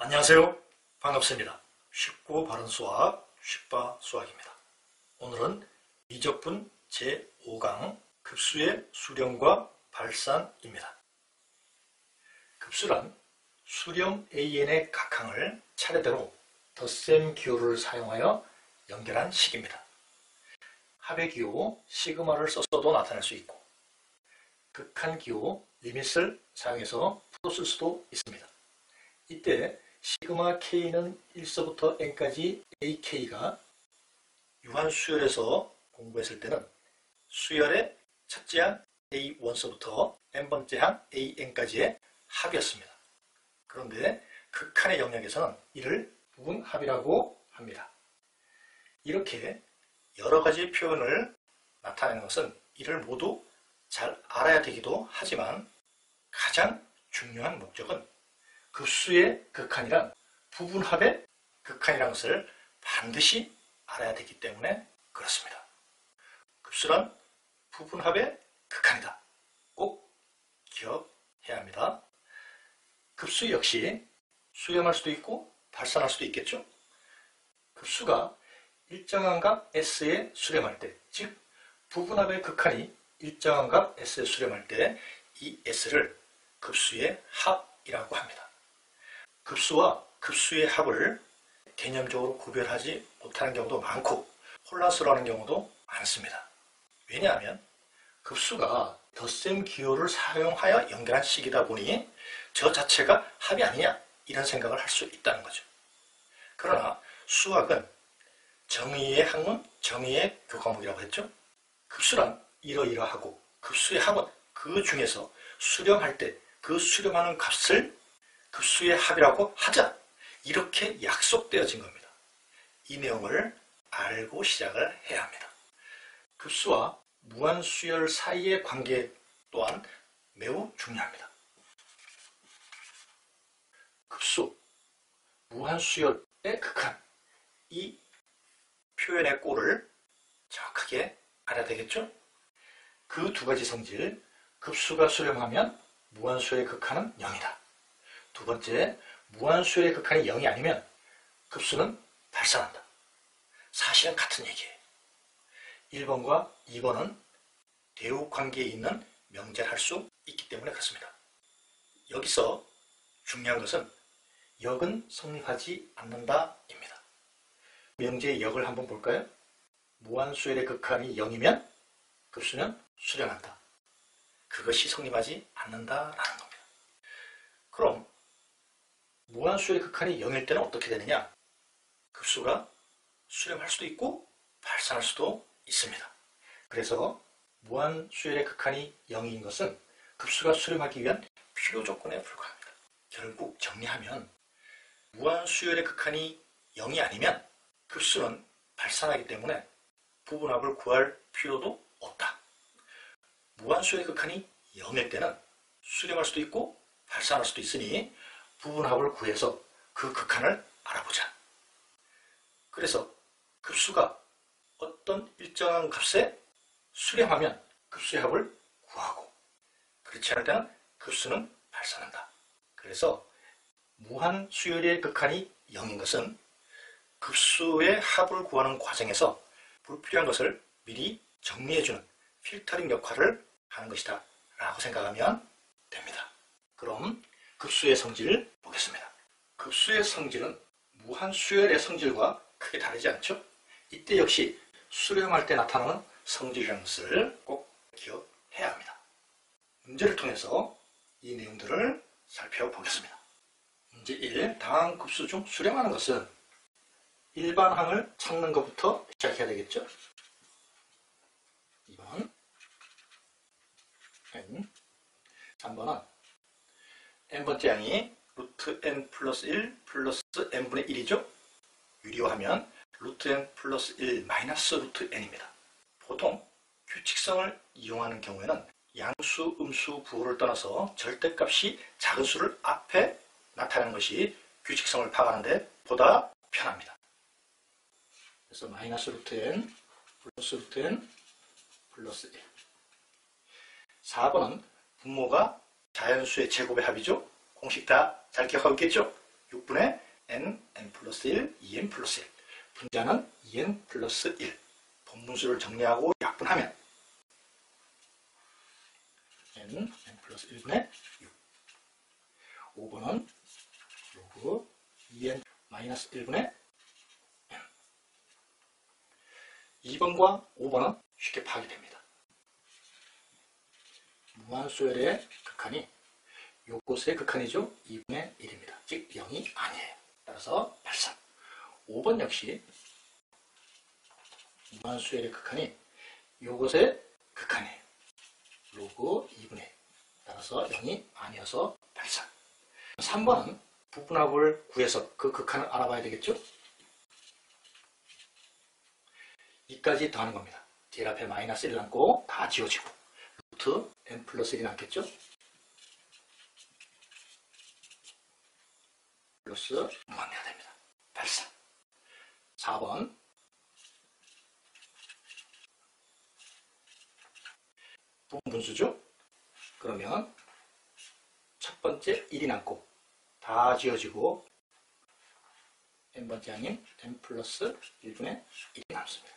안녕하세요. 반갑습니다. 쉽고 바른 수학, 쉽바 수학입니다. 오늘은 미적분 제5강 급수의 수렴과 발산입니다. 급수란 수렴 AN의 각항을 차례대로 덧셈 기호를 사용하여 연결한 식입니다. 합의 기호 시그마를 써서도 나타낼 수 있고 극한 기호 리밋을 사용해서 풀었을 수도 있습니다. 이때 시그마 K는 1서부터 N까지 AK가 유한수열에서 공부했을 때는 수열의 첫째 항 A1서부터 N번째 항 AN까지의 합이었습니다. 그런데 극한의 영역에서는 이를 부분합이라고 합니다. 이렇게 여러 가지 표현을 나타내는 것은 이를 모두 잘 알아야 되기도 하지만 가장 중요한 목적은 급수의 극한이란 부분합의 극한이라는 것을 반드시 알아야 되기 때문에 그렇습니다. 급수란 부분합의 극한이다. 꼭 기억해야 합니다. 급수 역시 수렴할 수도 있고 발산할 수도 있겠죠. 급수가 일정한 값 S에 수렴할 때, 즉 부분합의 극한이 일정한 값 S에 수렴할 때 이 S를 급수의 합이라고 합니다. 급수와 급수의 합을 개념적으로 구별하지 못하는 경우도 많고 혼란스러워하는 경우도 많습니다. 왜냐하면 급수가 덧셈 기호를 사용하여 연결한 식이다 보니 저 자체가 합이 아니냐 이런 생각을 할 수 있다는 거죠. 그러나 수학은 정의의 학문, 정의의 교과목이라고 했죠. 급수란 이러이러하고 급수의 합은 그 중에서 수렴할 때 그 수렴하는 값을 급수의 합이라고 하자 이렇게 약속되어진 겁니다. 이 내용을 알고 시작을 해야 합니다. 급수와 무한수열 사이의 관계 또한 매우 중요합니다. 급수, 무한수열의 극한 이 표현의 꼴을 정확하게 알아야 되겠죠? 그 두 가지 성질, 급수가 수렴하면 무한수열의 극한은 0이다. 두 번째, 무한수열의 극한이 0이 아니면 급수는 발산한다. 사실은 같은 얘기예요. 1번과 2번은 대우관계에 있는 명제를 할 수 있기 때문에 그렇습니다. 여기서 중요한 것은 역은 성립하지 않는다입니다. 명제의 역을 한번 볼까요? 무한수열의 극한이 0이면 급수는 수렴한다. 그것이 성립하지 않는다라는 겁니다. 그럼 무한수열의 극한이 0일 때는 어떻게 되느냐? 급수가 수렴할 수도 있고 발산할 수도 있습니다. 그래서 무한수열의 극한이 0인 것은 급수가 수렴하기 위한 필요 조건에 불과합니다. 결국 정리하면 무한수열의 극한이 0이 아니면 급수는 발산하기 때문에 부분합을 구할 필요도 없다. 무한수열의 극한이 0일 때는 수렴할 수도 있고 발산할 수도 있으니 부분합을 구해서 그 극한을 알아보자. 그래서 급수가 어떤 일정한 값에 수렴하면 급수의 합을 구하고 그렇지 않을 때는 급수는 발산한다. 그래서 무한수열의 극한이 0인 것은 급수의 합을 구하는 과정에서 불필요한 것을 미리 정리해주는 필터링 역할을 하는 것이다 라고 생각하면 됩니다. 그럼 급수의 성질 보겠습니다. 급수의 성질은 무한수열의 성질과 크게 다르지 않죠? 이때 역시 수렴할 때 나타나는 성질이라는 것을 꼭 기억해야 합니다. 문제를 통해서 이 내용들을 살펴보겠습니다. 문제 1. 다음 급수 중 수렴하는 것은 일반항을 찾는 것부터 시작해야 되겠죠? 2번 N 3번은 n번째 항이 루트 n 플러스 1 플러스 n분의 1이죠. 유리화하면 루트 n 플러스 1 마이너스 루트 n입니다. 보통 규칙성을 이용하는 경우에는 양수, 음수, 부호를 떠나서 절대값이 작은 수를 앞에 나타내는 것이 규칙성을 파악하는 데 보다 편합니다. 그래서 마이너스 루트 n 플러스 루트 n 플러스 1. 4번은 분모가 자연수의 제곱의 합이죠. 공식 다 잘 기억하고 있겠죠? 6분의 n 플러스 1, 2n 플러스 1. 분자는 2n 플러스 1. 본분수를 정리하고 약분하면 n 플러스 1분의 6. 5번은 로그 2n 마이너스 1분의 n. 2번과 5번은 쉽게 파악됩니다. 무한수열의 극한이 요것의 극한이죠. 2분의 1입니다. 즉 0이 아니에요. 따라서 83. 5번 역시 무한수열의 극한이 요것의 극한이에요. 로그 2분의 1. 따라서 0이 아니어서 83. 3번은 부분합을 구해서 그 극한을 알아봐야 되겠죠. 2까지 더하는 겁니다. 제일 앞에 마이너스 1 남고 다 지워지고 루트 n 플러스 1이 남겠죠. 플러스 무한해야 됩니다. 83. 4번 부분분수죠. 그러면 첫 번째 1이 남고 다 지워지고 n번째 아닌 n 플러스 1분의 1이 남습니다.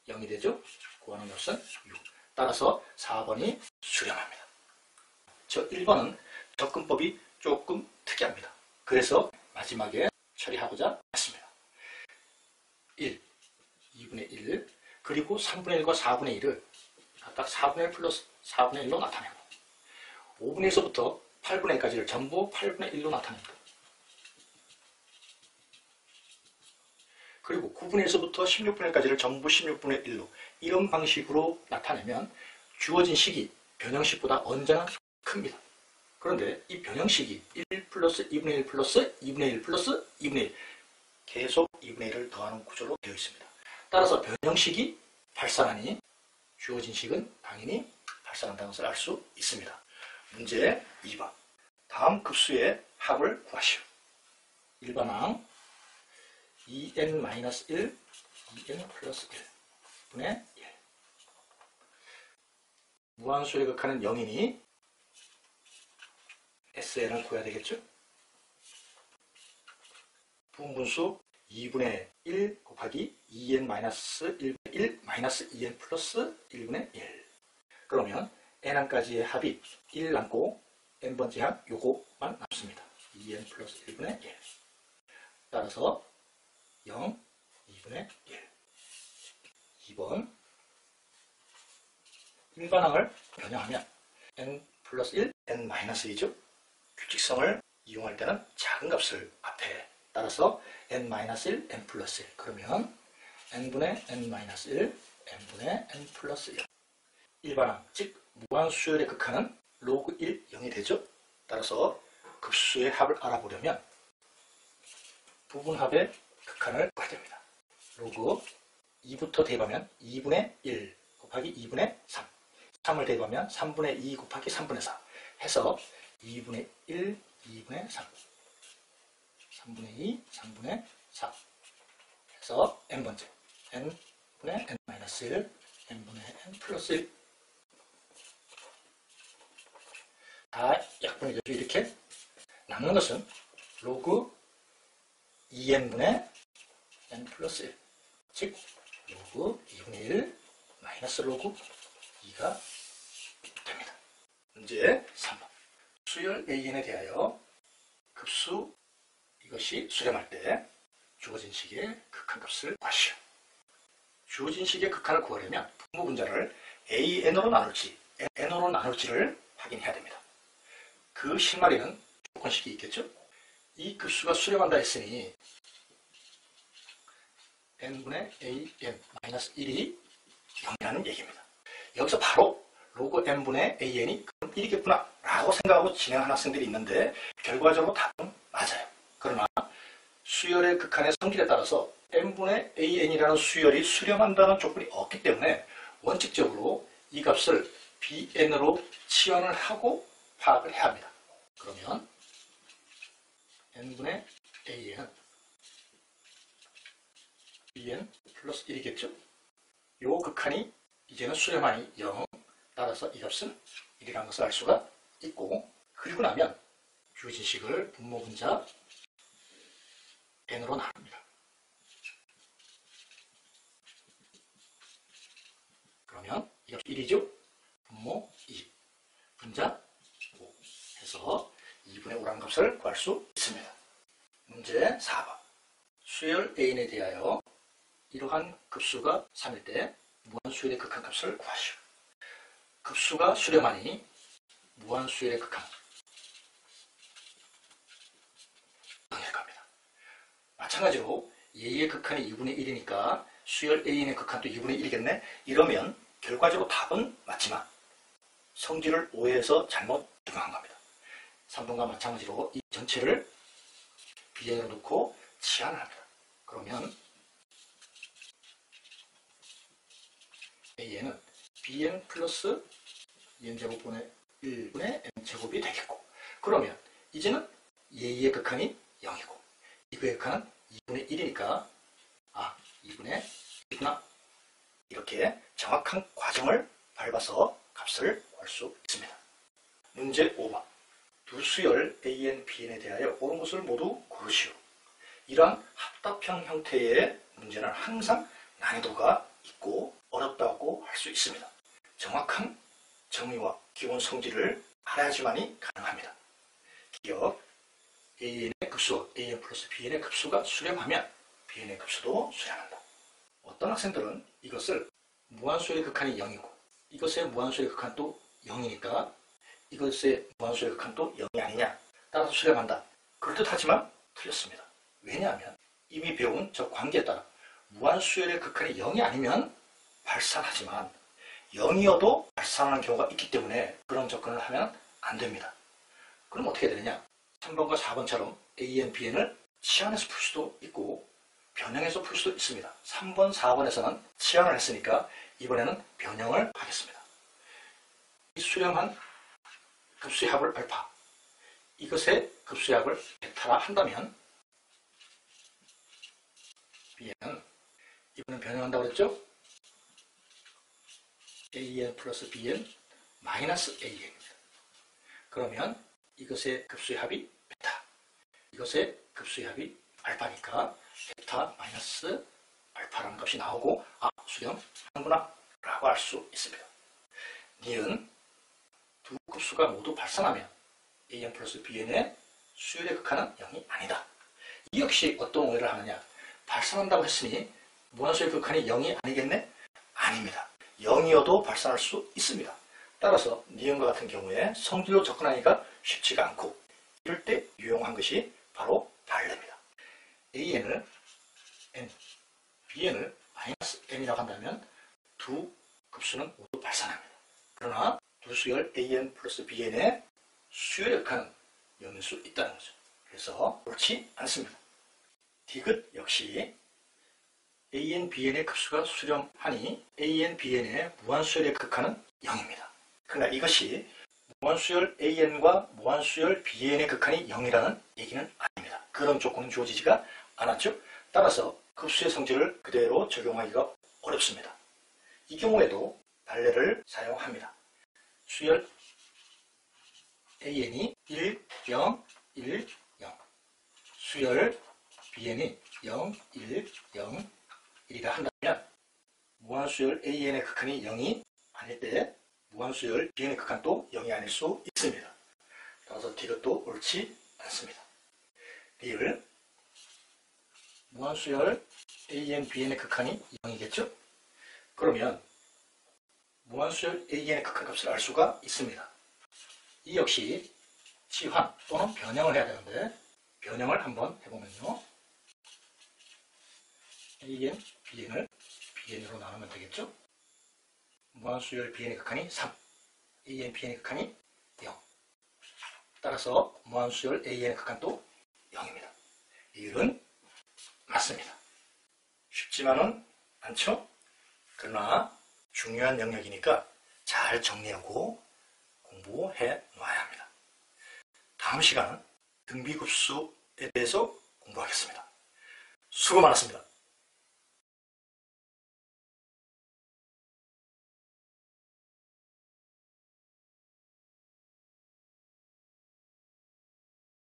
0이 되죠. 구하는 값은 6. 따라서 4번이 수렴합니다. 저 1번은 접근법이 조금 특이합니다. 그래서 마지막에 처리하고자 했습니다. 1, 2분의 1, 그리고 3분의 1과 4분의 1을 각각 4분의 1 플러스 4분의 1로 나타내고 5분의 1에서부터 8분의 1까지를 전부 8분의 1로 나타냅니다. 그리고 9분의 1에서부터 16분의 1까지를 전부 16분의 1로 이런 방식으로 나타내면 주어진 식이 변형식보다 언제나 큽니다. 그런데 이 변형식이 1 플러스 2분의 1 플러스 2분의 1 플러스 2분의 1 계속 2분의 1을 더하는 구조로 되어 있습니다. 따라서 변형식이 발산하니 주어진 식은 당연히 발산한다는 것을 알 수 있습니다. 문제 2번. 다음 급수의 합을 구하시오. 1번항 2n-1, 2n 플러스 1분의 1. 무한수의 극한은 0이니 SN을 구해야 되겠죠? 부분분수 2분의 1 곱하기 2n-1분의 1 마이너스 2n 플러스 1분의 1. 그러면 n항까지의 합이 1 남고 n번째 합 요거만 남습니다. 2n 플러스 1분의 1. 따라서 0, 2분의 1. 2번 일반항을 변형하면 n 플러스 1, n 마이너스 2죠. 규칙성을 이용할 때는 작은 값을 앞에 따라서 n-1, n 플러스 1. 그러면 n분의 n-1, n분의 n 플러스 1. 일반항, 즉 무한수열의 극한은 로그 1, 0이 되죠. 따라서 급수의 합을 알아보려면 부분합의 극한을 구해야 됩니다. 로그 2부터 대입하면 2분의 1 곱하기 2분의 3. 3을 대입하면 3분의 2 곱하기 3분의 4 해서 2분의 1, 2분의 3. 3분의 2, 3분의 4 해서 n번째 n분의 n-1, n분의 n 플러스 1. 다 약분이 되죠. 이렇게 남는 것은 로그 2n분의 n 플러스 1. 즉 로그 2분의 1 마이너스 로그 2가 됩니다. 문제 3번. 수열 AN에 대하여 급수 이것이 수렴할 때 주어진 식의 극한값을 구하시오. 주어진 식의 극한을 구하려면 분모분자를 AN으로 나눌지 N으로 나눌지를 확인해야 됩니다. 그 실마리는 조건식이 있겠죠? 이 급수가 수렴한다 했으니 n분의 an-1이 0이라는 얘기입니다. 여기서 바로 로그 n분의 an이 그럼 1이겠구나 라고 생각하고 진행하는 학생들이 있는데 결과적으로 답은 맞아요. 그러나 수열의 극한의 성질에 따라서 n분의 an이라는 수열이 수렴한다는 조건이 없기 때문에 원칙적으로 이 값을 bn으로 치환을 하고 파악을 해야 합니다. 그러면 n분의 an은 bn 플러스 1이겠죠? 요 극한이 이제는 수렴하니 0. 따라서 이 값은 1이라는 것을 알 수가 있고, 그리고 나면 주어진 식을 분모 분자 n으로 나눕니다. 그러면 이 값이 1이죠? 분모 2, 분자 5 해서 2분의 5라는 값을 구할 수 있습니다. 문제 4번. 수열 An에 대하여 이러한 급수가 3일 때 무한수열의 극한값을 구하시오. 급수가 수렴하니 무한수열의 극한 0일 겁니다. 마찬가지로 A의 극한이 2분의 1이니까 수열 An의 극한도 2분의 1이겠네? 이러면 결과적으로 답은 맞지만 성질을 오해해서 잘못 적용한 겁니다. 3번과 마찬가지로 이 전체를 Bn으로 놓고 치환을 합니다. 그러면 An은 Bn 플러스 n제곱분의 1분의 n제곱이 되겠고, 그러면 이제는 A의 극한이 0이고 이거의 극한은 2분의 1이니까 2분의 1이구나, 이렇게 정확한 과정을 밟아서 값을 구할 수 있습니다. 문제 5번. 두 수열 AN, BN에 대하여 옳은 것을 모두 고르시오. 이러한 합답형 형태의 문제는 항상 난이도가 있고 어렵다고 할 수 있습니다. 정확한 정의와 기본 성질을 알아야지만이 가능합니다. 기억, AN의 급수, AN 플러스 BN의 급수가 수렴하면 BN의 급수도 수렴한다. 어떤 학생들은 이것을 무한수열의 극한이 0이고 이것의 무한수열의 극한도 0이니까 이것의 무한수열의 극한도 0이 아니냐, 따라서 수렴한다. 그럴듯하지만 틀렸습니다. 왜냐하면 이미 배운 저 관계에 따라 무한수열의 극한이 0이 아니면 발산하지만 0이어도 발산하는 경우가 있기 때문에 그런 접근을 하면 안 됩니다. 그럼 어떻게 되느냐? 3번과 4번처럼 AN, BN을 치환해서 풀 수도 있고 변형해서 풀 수도 있습니다. 3번, 4번에서는 치환을 했으니까 이번에는 변형을 하겠습니다. 이 수렴한 급수의 합을 알파, 이것의 급수의 합을 베타라 한다면 Bn은 이번엔 변형한다고 그랬죠? AN 플러스 BN 마이너스 AN입니다. 그러면 이것의 급수의 합이 베타, 이것의 급수의 합이 알파니까 베타 마이너스 알파라는 값이 나오고 수렴하는구나 라고 할 수 있습니다. 니은 두 급수가 모두 발산하면 AN 플러스 BN의 수열의 극한은 0이 아니다. 이 역시 어떤 오해를 하느냐? 발산한다고 했으니 무한수열 극한이 0이 아니겠네? 아닙니다. 0이어도 발산할 수 있습니다. 따라서 니은과 같은 경우에 성질로 접근하기가 쉽지가 않고 이럴 때 유용한 것이 바로 발레입니다. AN을 N, BN을 마이너스 N이라고 한다면 두 급수는 모두 발산합니다. 그러나 두 수열 AN 플러스 BN의 수열의 극한은 0일 수 있다는 거죠. 그래서 그렇지 않습니다. 디귿 역시 AN, BN의 급수가 수렴하니 AN, BN의 무한수열의 극한은 0입니다. 그러나 이것이 무한수열 AN과 무한수열 BN의 극한이 0이라는 얘기는 아닙니다. 그런 조건은 주어지지가 않았죠. 따라서 급수의 성질을 그대로 적용하기가 어렵습니다. 이 경우에도 발레를 사용합니다. 수열 AN이 1, 0, 1, 0, 수열 BN이 0, 1, 0, 1이라 한다면 무한수열 AN의 극한이 0이 아닐 때 무한수열 BN의 극한도 0이 아닐 수 있습니다. 따라서 디귿도 옳지 않습니다. 리을 무한수열 AN, BN의 극한이 0이겠죠? 그러면 무한수열 AN의 극한값을 알 수가 있습니다. 이 역시 치환 또는 변형을 해야 되는데 변형을 한번 해보면요. AN, BN을 BN으로 나누면 되겠죠? 무한수열 BN의 극한이 3, AN, BN의 극한이 0. 따라서 무한수열 AN의 극한도 0입니다. 이율은 맞습니다. 쉽지만은 않죠? 그러나 중요한 영역이니까 잘 정리하고 공부해 놔야 합니다. 다음 시간은 등비급수에 대해서 공부하겠습니다. 수고 많았습니다.